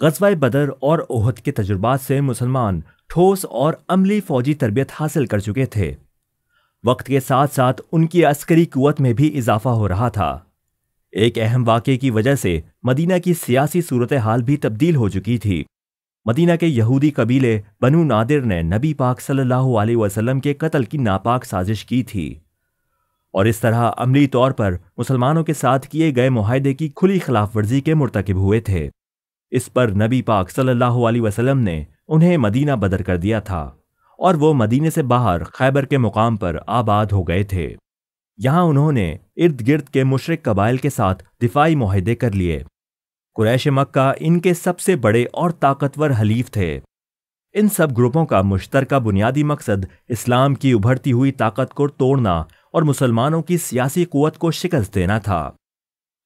غزوہ بدر اور احد کے تجربات سے مسلمان ٹھوس اور عملی فوجی تربیت حاصل کر چکے تھے۔ وقت کے ساتھ ساتھ ان کی عسکری قوت میں بھی اضافہ ہو رہا تھا۔ ایک اہم واقعے کی وجہ سے مدینہ کی سیاسی صورتحال بھی تبدیل ہو چکی تھی۔ مدینہ کے یہودی قبیلے بنو نادر نے نبی پاک صلی اللہ علیہ وسلم کے قتل کی ناپاک سازش کی تھی، اور اس طرح عملی طور پر مسلمانوں کے ساتھ کیے گئے معاہدے کی کھلی خلاف ورزی کے مرتکب ہوئے تھے۔ اس پر نبی پاک صلی اللہ علیہ وسلم نے انہیں مدینہ بدر کر دیا تھا، اور وہ مدینے سے باہر خیبر کے مقام پر آباد ہو گئے تھے۔ یہاں انہوں نے ارد گرد کے مشرک قبائل کے ساتھ دفاعی معاہدے کر لیے۔ قریش مکہ ان کے سب سے بڑے اور طاقتور حلیف تھے۔ ان سب گروپوں کا مشترکہ بنیادی مقصد اسلام کی ابھرتی ہوئی طاقت کو توڑنا اور مسلمانوں کی سیاسی قوت کو شکست دینا تھا۔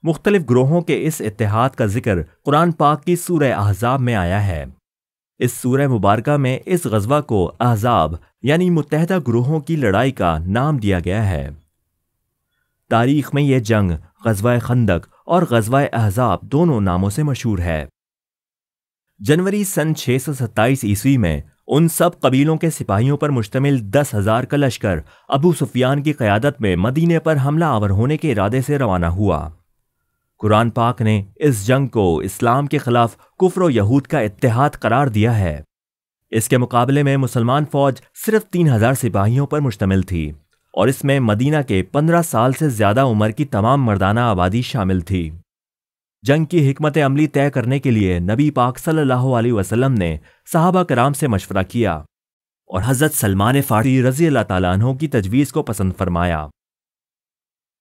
مختلف گروہوں کے اس اتحاد کا ذکر قرآن پاک کی سورہ احزاب میں آیا ہے۔ اس سورہ مبارکہ میں اس غزوہ کو احزاب یعنی متحدہ گروہوں کی لڑائی کا نام دیا گیا ہے۔ تاریخ میں یہ جنگ غزوہ خندق اور غزوہ احزاب دونوں ناموں سے مشہور ہے۔ جنوری سن 627 عیسوی میں ان سب قبیلوں کے سپاہیوں پر مشتمل 10,000 کا لشکر ابو سفیان کی قیادت میں مدینے پر حملہ آور ہونے کے ارادے سے روانہ ہوا۔ قرآن پاک نے اس جنگ کو اسلام کے خلاف کفر و یہود کا اتحاد قرار دیا ہے۔ اس کے مقابلے میں مسلمان فوج صرف 3,000 سپاہیوں پر مشتمل تھی، اور اس میں مدینہ کے 15 سال سے زیادہ عمر کی تمام مردانہ آبادی شامل تھی۔ جنگ کی حکمت عملی طے کرنے کے لیے نبی پاک صلی اللہ علیہ وسلم نے صحابہ کرام سے مشورہ کیا، اور حضرت سلمان فارسی رضی اللہ تعالیٰ عنہ کی تجویز کو پسند فرمایا۔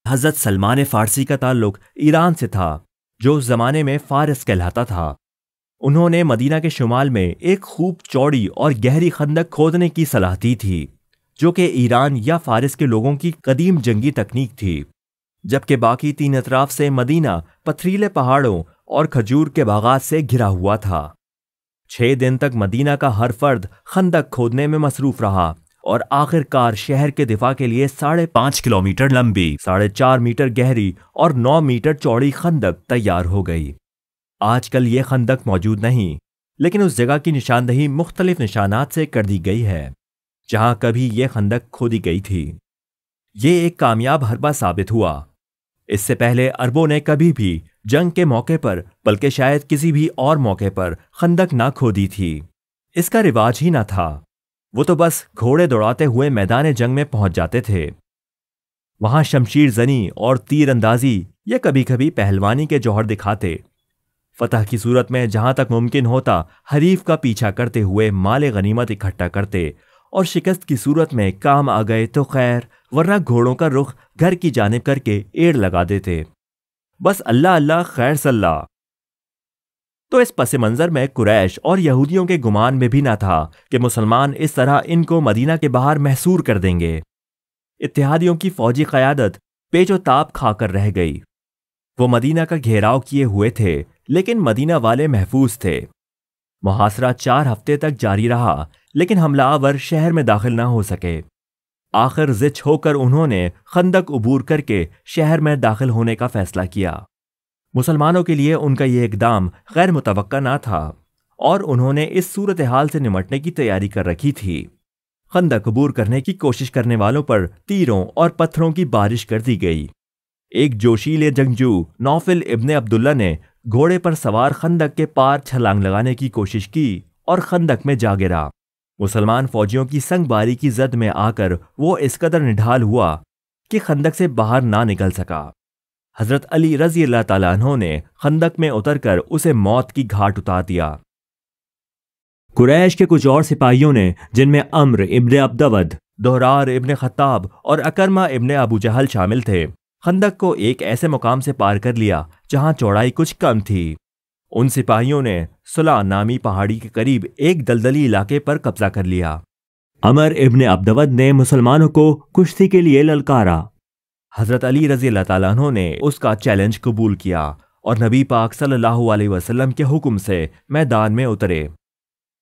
حضرت سلمان فارسی کا تعلق ایران سے تھا، جو اس زمانے میں فارس کہلاتا تھا۔ انہوں نے مدینہ کے شمال میں ایک خوب چوڑی اور گہری خندق کھودنے کی صلاح دی تھی، جو کہ ایران یا فارس کے لوگوں کی قدیم جنگی تکنیک تھی، جبکہ باقی 3 اطراف سے مدینہ پتھریلے پہاڑوں اور کھجور کے باغات سے گھرا ہوا تھا۔ 6 دن تک مدینہ کا ہر فرد خندق کھودنے میں مصروف رہا، اور آخر کار شہر کے دفاع کے لیے 5.5 کلومیٹر لمبی، 4.5 میٹر گہری اور 9 میٹر چوڑی خندق تیار ہو گئی۔ آج کل یہ خندق موجود نہیں، لیکن اس جگہ کی نشاندہی مختلف نشانات سے کر دی گئی ہے جہاں کبھی یہ خندق کھودی گئی تھی۔ یہ ایک کامیاب حربہ ثابت ہوا۔ اس سے پہلے عربوں نے کبھی بھی جنگ کے موقع پر، بلکہ شاید کسی بھی اور موقع پر خندق نہ کھودی تھی۔ اس کا رواج ہی نہ تھا، وہ تو بس گھوڑے دوڑاتے ہوئے میدان جنگ میں پہنچ جاتے تھے۔ وہاں شمشیر زنی اور تیر اندازی یا کبھی کبھی پہلوانی کے جوہر دکھاتے۔ فتح کی صورت میں جہاں تک ممکن ہوتا حریف کا پیچھا کرتے ہوئے مال غنیمت اکٹھا کرتے، اور شکست کی صورت میں کام آ گئے تو خیر، ورنہ گھوڑوں کا رخ گھر کی جانب کر کے ایڑ لگا دیتے۔ بس اللہ اللہ خیر صلاح۔ تو اس پس منظر میں قریش اور یہودیوں کے گمان میں بھی نہ تھا کہ مسلمان اس طرح ان کو مدینہ کے باہر محصور کر دیں گے۔ اتحادیوں کی فوجی قیادت پیچ و تاب کھا کر رہ گئی۔ وہ مدینہ کا گھیراؤ کیے ہوئے تھے، لیکن مدینہ والے محفوظ تھے۔ محاصرہ 4 ہفتے تک جاری رہا، لیکن حملہ آور شہر میں داخل نہ ہو سکے۔ آخر زچ ہو کر انہوں نے خندق عبور کر کے شہر میں داخل ہونے کا فیصلہ کیا۔ مسلمانوں کے لیے ان کا یہ اقدام غیر متوقع نہ تھا، اور انہوں نے اس صورتحال سے نمٹنے کی تیاری کر رکھی تھی۔ خندق عبور کرنے کی کوشش کرنے والوں پر تیروں اور پتھروں کی بارش کر دی گئی۔ ایک جوشیلے جنگجو نوفل ابن عبداللہ نے گھوڑے پر سوار خندق کے پار چھلانگ لگانے کی کوشش کی اور خندق میں جا گرا۔ مسلمان فوجیوں کی سنگ باری کی زد میں آ کر وہ اس قدر نڈھال ہوا کہ خندق سے باہر نہ نکل سکا۔ حضرت علی رضی اللہ تعالیٰ عنہ نے خندق میں اتر کر اسے موت کی گھاٹ اتار دیا۔ قریش کے کچھ اور سپاہیوں نے، جن میں عمرو ابن عبدود، دہرار ابن خطاب اور اکرمہ ابن ابو جہل شامل تھے، خندق کو ایک ایسے مقام سے پار کر لیا جہاں چوڑائی کچھ کم تھی۔ ان سپاہیوں نے صلہ نامی پہاڑی کے قریب ایک دلدلی علاقے پر قبضہ کر لیا۔ عمر ابن عبدود نے مسلمانوں کو کشتی کے لیے للکارا۔ حضرت علی رضی اللہ تعالیٰ عنہ نے اس کا چیلنج قبول کیا اور نبی پاک صلی اللہ علیہ وسلم کے حکم سے میدان میں اترے۔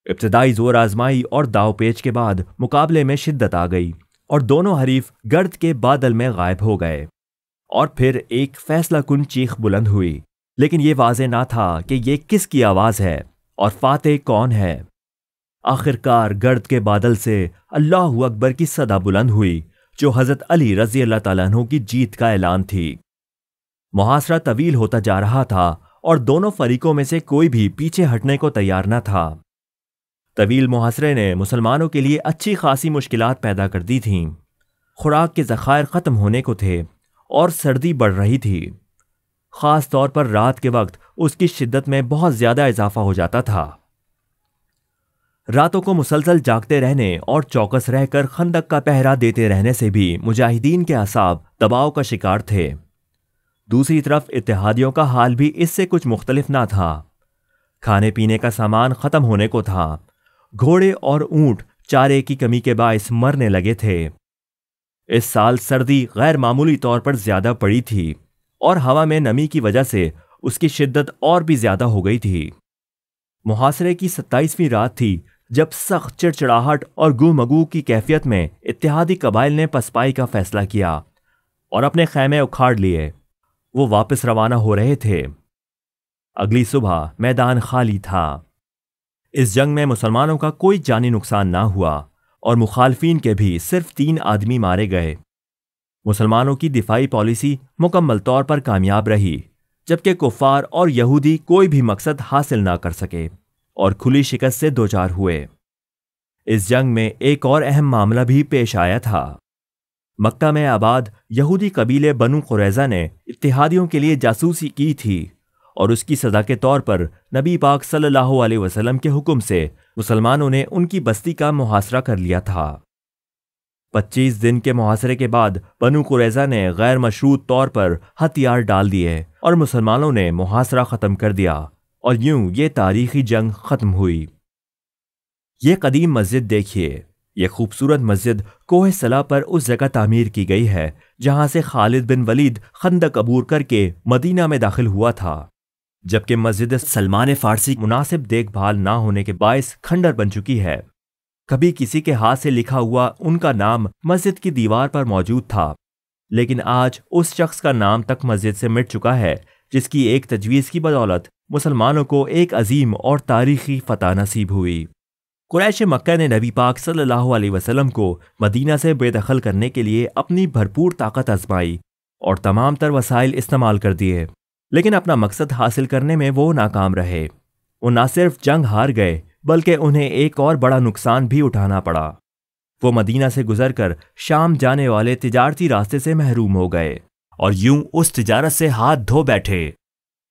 ابتدائی زور آزمائی اور داؤ پیچ کے بعد مقابلے میں شدت آ گئی اور دونوں حریف گرد کے بادل میں غائب ہو گئے، اور پھر ایک فیصلہ کن چیخ بلند ہوئی، لیکن یہ واضح نہ تھا کہ یہ کس کی آواز ہے، اور فاتح کون ہے؟ آخرکار گرد کے بادل سے اللہ اکبر کی صدا بلند ہوئی جو حضرت علی رضی اللہ تعالیٰ عنہ کی جیت کا اعلان تھی۔ محاصرہ طویل ہوتا جا رہا تھا اور دونوں فریقوں میں سے کوئی بھی پیچھے ہٹنے کو تیار نہ تھا۔ طویل محاصرے نے مسلمانوں کے لیے اچھی خاصی مشکلات پیدا کر دی تھیں۔ خوراک کے ذخائر ختم ہونے کو تھے اور سردی بڑھ رہی تھی۔ خاص طور پر رات کے وقت اس کی شدت میں بہت زیادہ اضافہ ہو جاتا تھا۔ راتوں کو مسلسل جاگتے رہنے اور چوکس رہ کر خندق کا پہرا دیتے رہنے سے بھی مجاہدین کے اعصاب دباؤ کا شکار تھے۔ دوسری طرف اتحادیوں کا حال بھی اس سے کچھ مختلف نہ تھا۔ کھانے پینے کا سامان ختم ہونے کو تھا۔ گھوڑے اور اونٹ چارے کی کمی کے باعث مرنے لگے تھے۔ اس سال سردی غیر معمولی طور پر زیادہ پڑی تھی اور ہوا میں نمی کی وجہ سے اس کی شدت اور بھی زیادہ ہو گئی تھی۔ محاصرے کی 27ویں رات تھی جب سخت چڑچڑاہٹ اور گو مگو کی کیفیت میں اتحادی قبائل نے پسپائی کا فیصلہ کیا اور اپنے خیمے اکھاڑ لیے۔ وہ واپس روانہ ہو رہے تھے۔ اگلی صبح میدان خالی تھا۔ اس جنگ میں مسلمانوں کا کوئی جانی نقصان نہ ہوا اور مخالفین کے بھی صرف 3 آدمی مارے گئے۔ مسلمانوں کی دفاعی پالیسی مکمل طور پر کامیاب رہی، جبکہ کفار اور یہودی کوئی بھی مقصد حاصل نہ کر سکے اور کھلی شکست سے دوچار ہوئے۔ اس جنگ میں ایک اور اہم معاملہ بھی پیش آیا تھا۔ مکہ میں آباد یہودی قبیلے بنو قریظہ نے اتحادیوں کے لیے جاسوسی کی تھی اور اس کی سزا کے طور پر نبی پاک صلی اللہ علیہ وسلم کے حکم سے مسلمانوں نے ان کی بستی کا محاصرہ کر لیا تھا۔ 25 دن کے محاصرے کے بعد بنو قریظہ نے غیر مشروط طور پر ہتھیار ڈال دیے اور مسلمانوں نے محاصرہ ختم کر دیا اور یوں یہ تاریخی جنگ ختم ہوئی۔ یہ قدیم مسجد دیکھیے۔ یہ خوبصورت مسجد کوہ صلا پر اس جگہ تعمیر کی گئی ہے جہاں سے خالد بن ولید خندق عبور کر کے مدینہ میں داخل ہوا تھا، جبکہ مسجد سلمان فارسی مناسب دیکھ بھال نہ ہونے کے باعث کھنڈر بن چکی ہے۔ کبھی کسی کے ہاتھ سے لکھا ہوا ان کا نام مسجد کی دیوار پر موجود تھا، لیکن آج اس شخص کا نام تک مسجد سے مٹ چکا ہے جس کی ایک تجویز کی بدولت مسلمانوں کو ایک عظیم اور تاریخی فتح نصیب ہوئی۔ قریش مکہ نے نبی پاک صلی اللہ علیہ وسلم کو مدینہ سے بے دخل کرنے کے لیے اپنی بھرپور طاقت آزمائی اور تمام تر وسائل استعمال کر دیے، لیکن اپنا مقصد حاصل کرنے میں وہ ناکام رہے۔ وہ نہ صرف جنگ ہار گئے بلکہ انہیں ایک اور بڑا نقصان بھی اٹھانا پڑا۔ وہ مدینہ سے گزر کر شام جانے والے تجارتی راستے سے محروم ہو گئے اور یوں اس تجارت سے ہاتھ دھو بیٹھے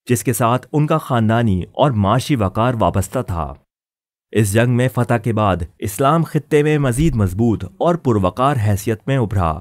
جس کے ساتھ ان کا خاندانی اور معاشی وقار وابستہ تھا۔ اس جنگ میں فتح کے بعد اسلام خطے میں مزید مضبوط اور پروقار حیثیت میں ابھرا۔